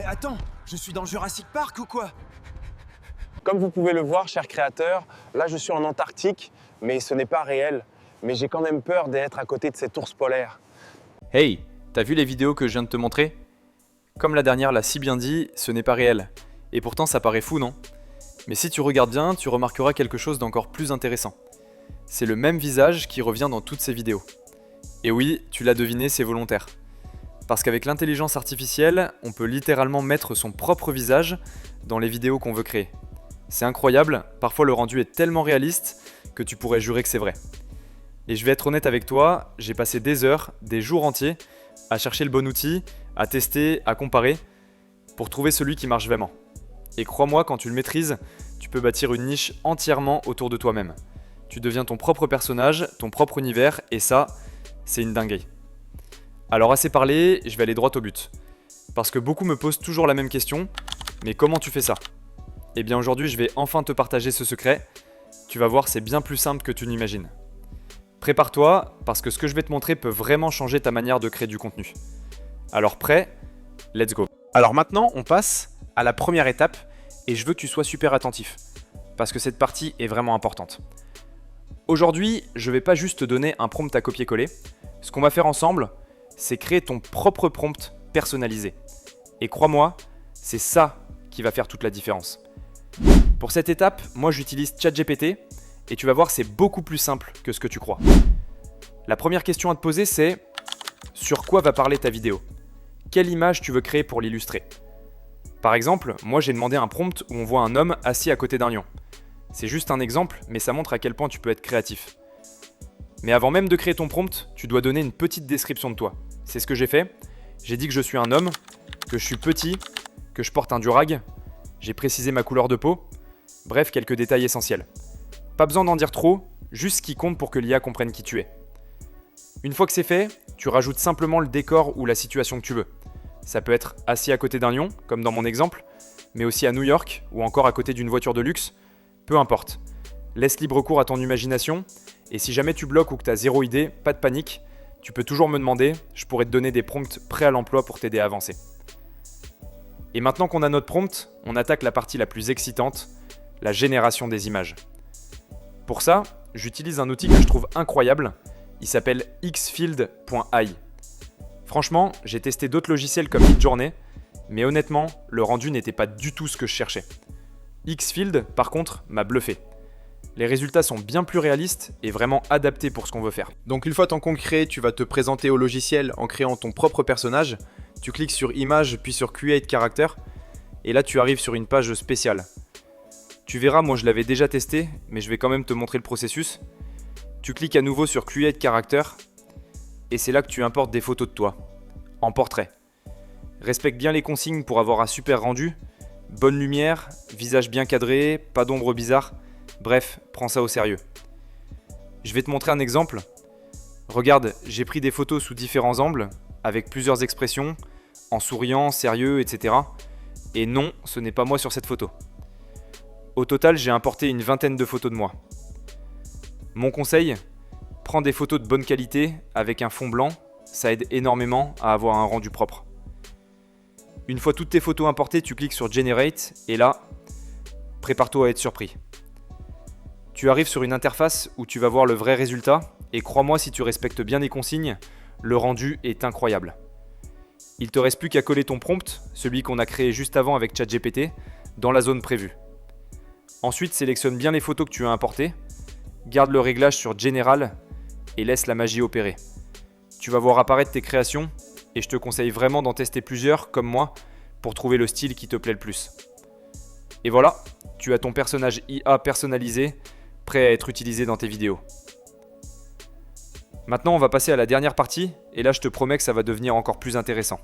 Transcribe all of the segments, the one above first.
Mais attends, je suis dans Jurassic Park ou quoi? Comme vous pouvez le voir, cher créateur, là je suis en Antarctique, mais ce n'est pas réel. Mais j'ai quand même peur d'être à côté de cet ours polaire. Hey, t'as vu les vidéos que je viens de te montrer? Comme la dernière l'a si bien dit, ce n'est pas réel. Et pourtant ça paraît fou, non? Mais si tu regardes bien, tu remarqueras quelque chose d'encore plus intéressant. C'est le même visage qui revient dans toutes ces vidéos. Et oui, tu l'as deviné, c'est volontaire. Parce qu'avec l'intelligence artificielle, on peut littéralement mettre son propre visage dans les vidéos qu'on veut créer. C'est incroyable, parfois le rendu est tellement réaliste que tu pourrais jurer que c'est vrai. Et je vais être honnête avec toi, j'ai passé des heures, des jours entiers à chercher le bon outil, à tester, à comparer, pour trouver celui qui marche vraiment. Et crois-moi, quand tu le maîtrises, tu peux bâtir une niche entièrement autour de toi-même. Tu deviens ton propre personnage, ton propre univers, et ça, c'est une dinguerie. Alors assez parlé, je vais aller droit au but. Parce que beaucoup me posent toujours la même question, mais comment tu fais ça? Eh bien aujourd'hui, je vais enfin te partager ce secret. Tu vas voir, c'est bien plus simple que tu n'imagines. Prépare-toi, parce que ce que je vais te montrer peut vraiment changer ta manière de créer du contenu. Alors prêt? Let's go. Alors maintenant, on passe à la première étape, et je veux que tu sois super attentif, parce que cette partie est vraiment importante. Aujourd'hui, je ne vais pas juste te donner un prompt à copier-coller. Ce qu'on va faire ensemble, c'est créer ton propre prompt personnalisé. Et crois-moi, c'est ça qui va faire toute la différence. Pour cette étape, moi j'utilise ChatGPT et tu vas voir, c'est beaucoup plus simple que ce que tu crois. La première question à te poser, c'est sur quoi va parler ta vidéo? Quelle image tu veux créer pour l'illustrer? Par exemple, moi j'ai demandé un prompt où on voit un homme assis à côté d'un lion. C'est juste un exemple, mais ça montre à quel point tu peux être créatif. Mais avant même de créer ton prompt, tu dois donner une petite description de toi. C'est ce que j'ai fait. J'ai dit que je suis un homme, que je suis petit, que je porte un durag. J'ai précisé ma couleur de peau. Bref, quelques détails essentiels. Pas besoin d'en dire trop, juste ce qui compte pour que l'IA comprenne qui tu es. Une fois que c'est fait, tu rajoutes simplement le décor ou la situation que tu veux. Ça peut être assis à côté d'un lion, comme dans mon exemple, mais aussi à New York ou encore à côté d'une voiture de luxe. Peu importe. Laisse libre cours à ton imagination, et si jamais tu bloques ou que tu as zéro idée, pas de panique, tu peux toujours me demander, je pourrais te donner des prompts prêts à l'emploi pour t'aider à avancer. Et maintenant qu'on a notre prompt, on attaque la partie la plus excitante, la génération des images. Pour ça, j'utilise un outil que je trouve incroyable, il s'appelle xfield.ai. Franchement, j'ai testé d'autres logiciels comme Midjourney, mais honnêtement, le rendu n'était pas du tout ce que je cherchais. Xfield, par contre, m'a bluffé. Les résultats sont bien plus réalistes et vraiment adaptés pour ce qu'on veut faire. Donc une fois ton concret, tu vas te présenter au logiciel en créant ton propre personnage. Tu cliques sur Image puis sur Create Character et là tu arrives sur une page spéciale. Tu verras, moi je l'avais déjà testé, mais je vais quand même te montrer le processus. Tu cliques à nouveau sur Create Character et c'est là que tu importes des photos de toi, en portrait. Respecte bien les consignes pour avoir un super rendu. Bonne lumière, visage bien cadré, pas d'ombre bizarre. Bref, prends ça au sérieux. Je vais te montrer un exemple. Regarde, j'ai pris des photos sous différents angles, avec plusieurs expressions, en souriant, sérieux, etc. Et non, ce n'est pas moi sur cette photo. Au total, j'ai importé une vingtaine de photos de moi. Mon conseil, prends des photos de bonne qualité avec un fond blanc, ça aide énormément à avoir un rendu propre. Une fois toutes tes photos importées, tu cliques sur Generate et là, prépare-toi à être surpris. Tu arrives sur une interface où tu vas voir le vrai résultat et crois-moi, si tu respectes bien les consignes, le rendu est incroyable. Il te reste plus qu'à coller ton prompt, celui qu'on a créé juste avant avec ChatGPT, dans la zone prévue. Ensuite, sélectionne bien les photos que tu as importées, garde le réglage sur Général et laisse la magie opérer. Tu vas voir apparaître tes créations et je te conseille vraiment d'en tester plusieurs, comme moi, pour trouver le style qui te plaît le plus. Et voilà, tu as ton personnage IA personnalisé, prêt à être utilisé dans tes vidéos. Maintenant, on va passer à la dernière partie, et là je te promets que ça va devenir encore plus intéressant.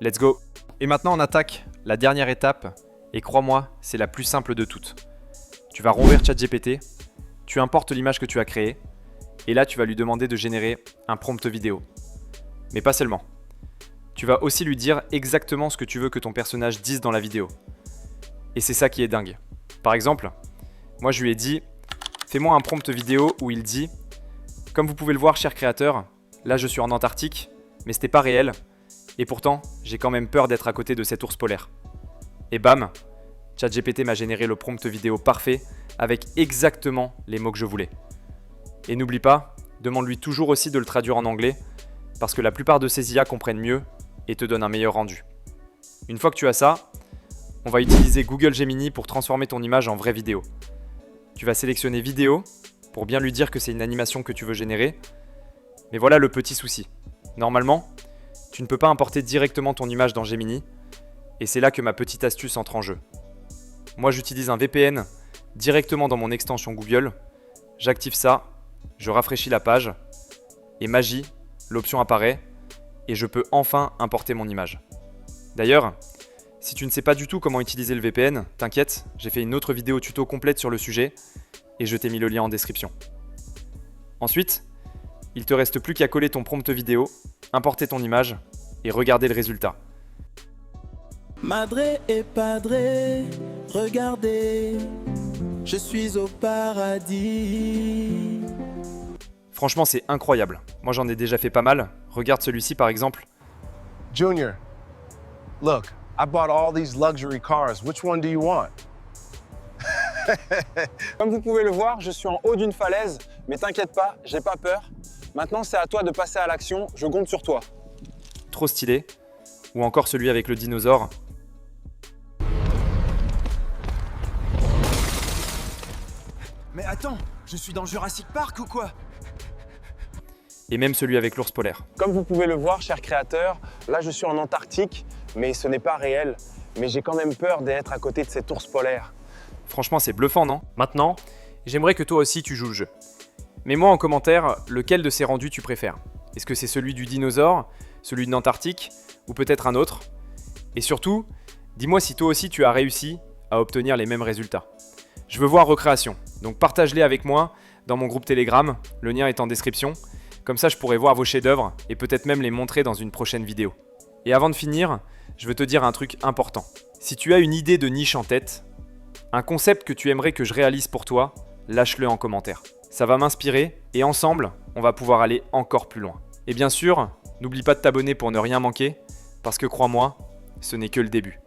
Let's go! Et maintenant on attaque la dernière étape, et crois-moi, c'est la plus simple de toutes. Tu vas rouvrir ChatGPT, tu importes l'image que tu as créée, et là tu vas lui demander de générer un prompt vidéo. Mais pas seulement. Tu vas aussi lui dire exactement ce que tu veux que ton personnage dise dans la vidéo. Et c'est ça qui est dingue. Par exemple, moi je lui ai dit « Fais-moi un prompt vidéo où il dit « Comme vous pouvez le voir, cher créateur, là je suis en Antarctique, mais c'était pas réel. Et pourtant, j'ai quand même peur d'être à côté de cet ours polaire. Et bam, ChatGPT m'a généré le prompt vidéo parfait avec exactement les mots que je voulais. Et n'oublie pas, demande-lui toujours aussi de le traduire en anglais parce que la plupart de ces IA comprennent mieux et te donnent un meilleur rendu. Une fois que tu as ça, on va utiliser Google Gemini pour transformer ton image en vraie vidéo. Tu vas sélectionner vidéo pour bien lui dire que c'est une animation que tu veux générer. Mais voilà le petit souci. Normalement, tu ne peux pas importer directement ton image dans Gemini et c'est là que ma petite astuce entre en jeu. Moi, j'utilise un VPN directement dans mon extension Google. J'active ça, je rafraîchis la page et magie, l'option apparaît et je peux enfin importer mon image. D'ailleurs, si tu ne sais pas du tout comment utiliser le VPN, t'inquiète, j'ai fait une autre vidéo tuto complète sur le sujet et je t'ai mis le lien en description. Ensuite, il te reste plus qu'à coller ton prompt vidéo, importer ton image et regarder le résultat. Madre et padre, regardez, je suis au paradis. Franchement, c'est incroyable. Moi, j'en ai déjà fait pas mal. Regarde celui-ci par exemple. Junior, look, I bought all these luxury cars. Which one do you want? Comme vous pouvez le voir, je suis en haut d'une falaise, mais t'inquiète pas, j'ai pas peur. Maintenant, c'est à toi de passer à l'action, je compte sur toi. Trop stylé. Ou encore celui avec le dinosaure. Mais attends, je suis dans Jurassic Park ou quoi? Et même celui avec l'ours polaire. Comme vous pouvez le voir, chers créateurs, là je suis en Antarctique, mais ce n'est pas réel. Mais j'ai quand même peur d'être à côté de cet ours polaire. Franchement, c'est bluffant, non? Maintenant, j'aimerais que toi aussi tu joues le jeu. Mets-moi en commentaire lequel de ces rendus tu préfères. Est-ce que c'est celui du dinosaure, celui de l'Antarctique, ou peut-être un autre? Et surtout, dis-moi si toi aussi tu as réussi à obtenir les mêmes résultats. Je veux voir recréation, donc partage-les avec moi dans mon groupe Telegram, le lien est en description. Comme ça, je pourrai voir vos chefs-d'œuvre et peut-être même les montrer dans une prochaine vidéo. Et avant de finir, je veux te dire un truc important. Si tu as une idée de niche en tête, un concept que tu aimerais que je réalise pour toi, lâche-le en commentaire. Ça va m'inspirer et ensemble, on va pouvoir aller encore plus loin. Et bien sûr, n'oublie pas de t'abonner pour ne rien manquer, parce que crois-moi, ce n'est que le début.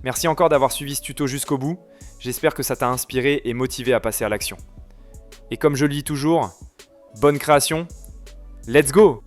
Merci encore d'avoir suivi ce tuto jusqu'au bout, j'espère que ça t'a inspiré et motivé à passer à l'action. Et comme je le dis toujours, bonne création, let's go!